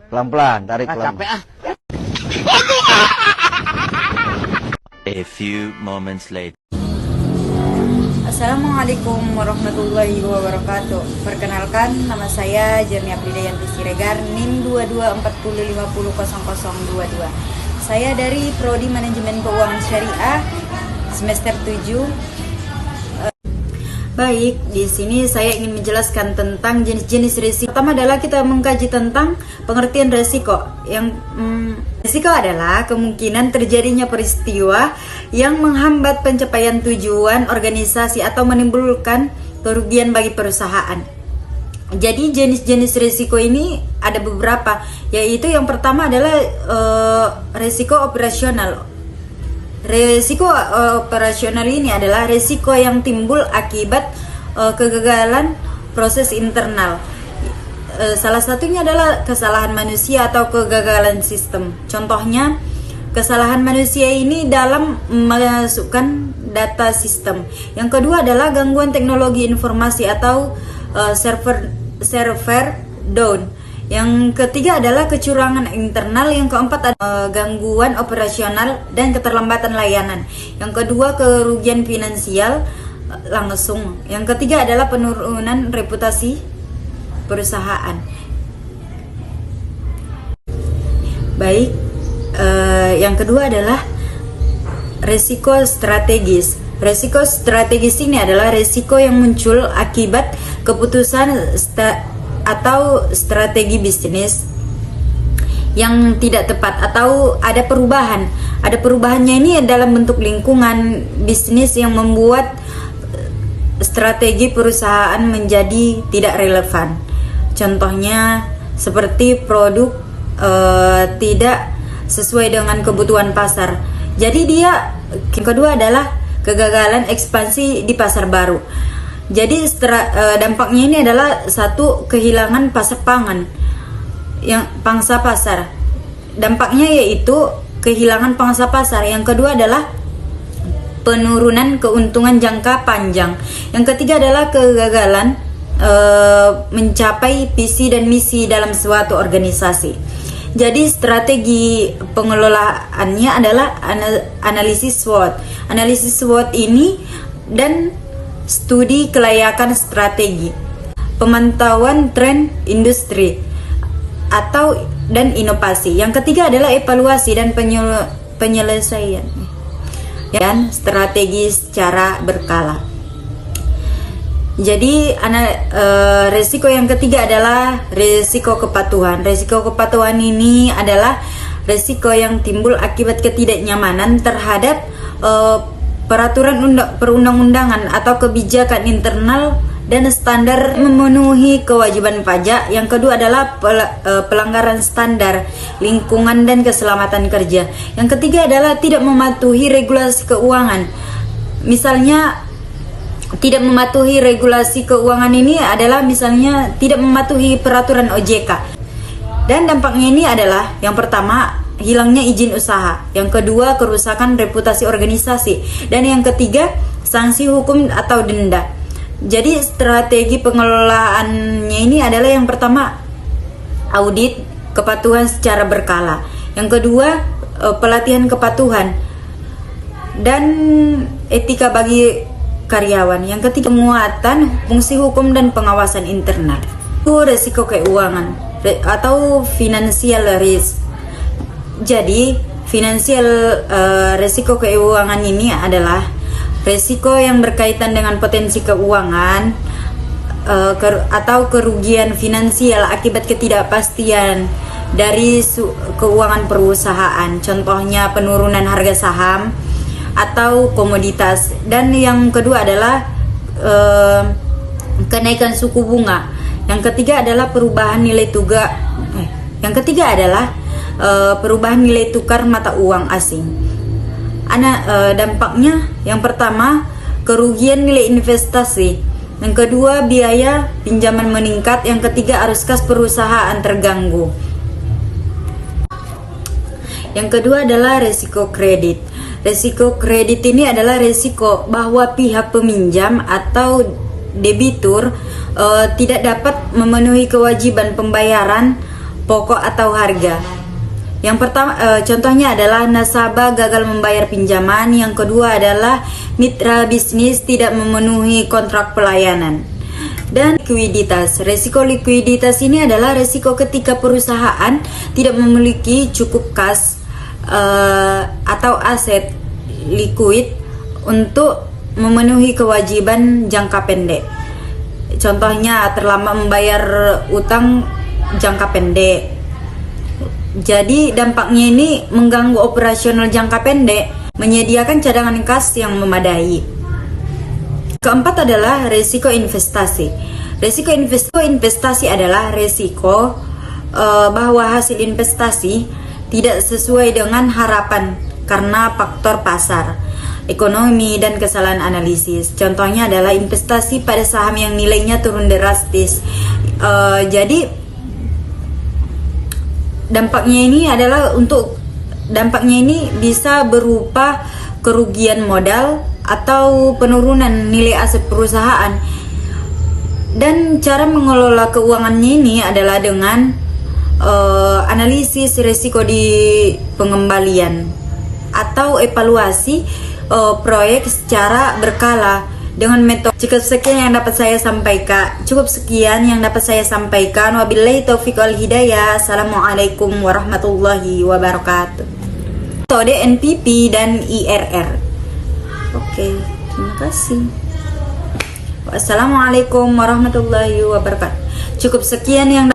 Pelan-pelan, tarik pelan. Capek ah. A few moments later. Assalamualaikum warahmatullahi wabarakatuh. Perkenalkan, nama saya Jernia Pridayanti Siregar, NIM 2240500022. Saya dari Prodi Manajemen Keuangan Syariah semester 7. Baik, di sini saya ingin menjelaskan tentang jenis-jenis risiko. Pertama adalah kita mengkaji tentang pengertian risiko. Risiko adalah kemungkinan terjadinya peristiwa yang menghambat pencapaian tujuan organisasi atau menimbulkan kerugian bagi perusahaan. Jadi jenis-jenis risiko ini ada beberapa, yaitu yang pertama adalah risiko operasional. Risiko operasional ini adalah risiko yang timbul akibat kegagalan proses internal. Salah satunya adalah kesalahan manusia atau kegagalan sistem. Contohnya, kesalahan manusia ini dalam memasukkan data sistem. Yang kedua adalah gangguan teknologi informasi atau server down. Yang ketiga adalah kecurangan internal. Yang keempat adalah gangguan operasional dan keterlambatan layanan. Yang kedua, kerugian finansial langsung. Yang ketiga adalah penurunan reputasi perusahaan. Baik, yang kedua adalah resiko strategis. Resiko strategis ini adalah resiko yang muncul akibat keputusan atau strategi bisnis yang tidak tepat atau ada perubahan. Ada perubahannya ini dalam bentuk lingkungan bisnis yang membuat strategi perusahaan menjadi tidak relevan. Contohnya seperti produk tidak sesuai dengan kebutuhan pasar. Jadi yang kedua adalah kegagalan ekspansi di pasar baru. Jadi dampaknya ini adalah satu, kehilangan pasar pangan, yang pangsa pasar. Dampaknya yaitu kehilangan pangsa pasar. Yang kedua adalah penurunan keuntungan jangka panjang. Yang ketiga adalah kegagalan mencapai visi dan misi dalam suatu organisasi. Jadi strategi pengelolaannya adalah analisis SWOT. Analisis SWOT ini dan studi kelayakan strategi, pemantauan tren industri dan inovasi. Yang ketiga adalah evaluasi dan penyelesaian dan strategi secara berkala. Jadi resiko yang ketiga adalah resiko kepatuhan. Resiko kepatuhan ini adalah resiko yang timbul akibat ketidaknyamanan terhadap peraturan perundang-undangan atau kebijakan internal dan standar memenuhi kewajiban pajak. Yang kedua adalah pelanggaran standar lingkungan dan keselamatan kerja. Yang ketiga adalah tidak mematuhi regulasi keuangan. Misalnya tidak mematuhi regulasi keuangan ini adalah misalnya tidak mematuhi peraturan OJK. Dan dampaknya ini adalah yang pertama, hilangnya izin usaha. Yang kedua, kerusakan reputasi organisasi. Dan yang ketiga, sanksi hukum atau denda. Jadi strategi pengelolaannya ini adalah yang pertama, audit kepatuhan secara berkala. Yang kedua, pelatihan kepatuhan dan etika bagi karyawan. Yang ketiga, penguatan fungsi hukum dan pengawasan internal. Itu resiko keuangan atau financial risk. Jadi resiko keuangan ini adalah resiko yang berkaitan dengan potensi keuangan atau kerugian finansial akibat ketidakpastian dari keuangan perusahaan. Contohnya penurunan harga saham atau komoditas. Dan yang kedua adalah kenaikan suku bunga. Yang ketiga adalah perubahan nilai perubahan nilai tukar mata uang asing. Dampaknya yang pertama, kerugian nilai investasi. Yang kedua, biaya pinjaman meningkat. Yang ketiga, arus kas perusahaan terganggu. Yang kedua adalah resiko kredit. Resiko kredit ini adalah resiko bahwa pihak peminjam atau debitur tidak dapat memenuhi kewajiban pembayaran pokok atau harga. Yang pertama, contohnya adalah nasabah gagal membayar pinjaman. Yang kedua adalah mitra bisnis tidak memenuhi kontrak pelayanan. Dan likuiditas. Resiko likuiditas ini adalah resiko ketika perusahaan tidak memiliki cukup kas atau aset liquid untuk memenuhi kewajiban jangka pendek. Contohnya terlambat membayar utang jangka pendek. Jadi dampaknya ini mengganggu operasional jangka pendek, menyediakan cadangan kas yang memadai. Keempat adalah resiko investasi. Resiko investasi adalah resiko bahwa hasil investasi tidak sesuai dengan harapan karena faktor pasar, ekonomi, dan kesalahan analisis. Contohnya adalah investasi pada saham yang nilainya turun drastis. Jadi dampaknya ini bisa berupa kerugian modal atau penurunan nilai aset perusahaan. Dan cara mengelola keuangannya ini adalah dengan analisis risiko di pengembalian atau evaluasi proyek secara berkala dengan metode. Cukup sekian yang dapat saya sampaikan. Wabillahi taufiq wal hidayah. Assalamualaikum warahmatullahi wabarakatuh. Metode NPP dan IRR. Oke, terima kasih. Wassalamualaikum warahmatullahi wabarakatuh. Cukup sekian yang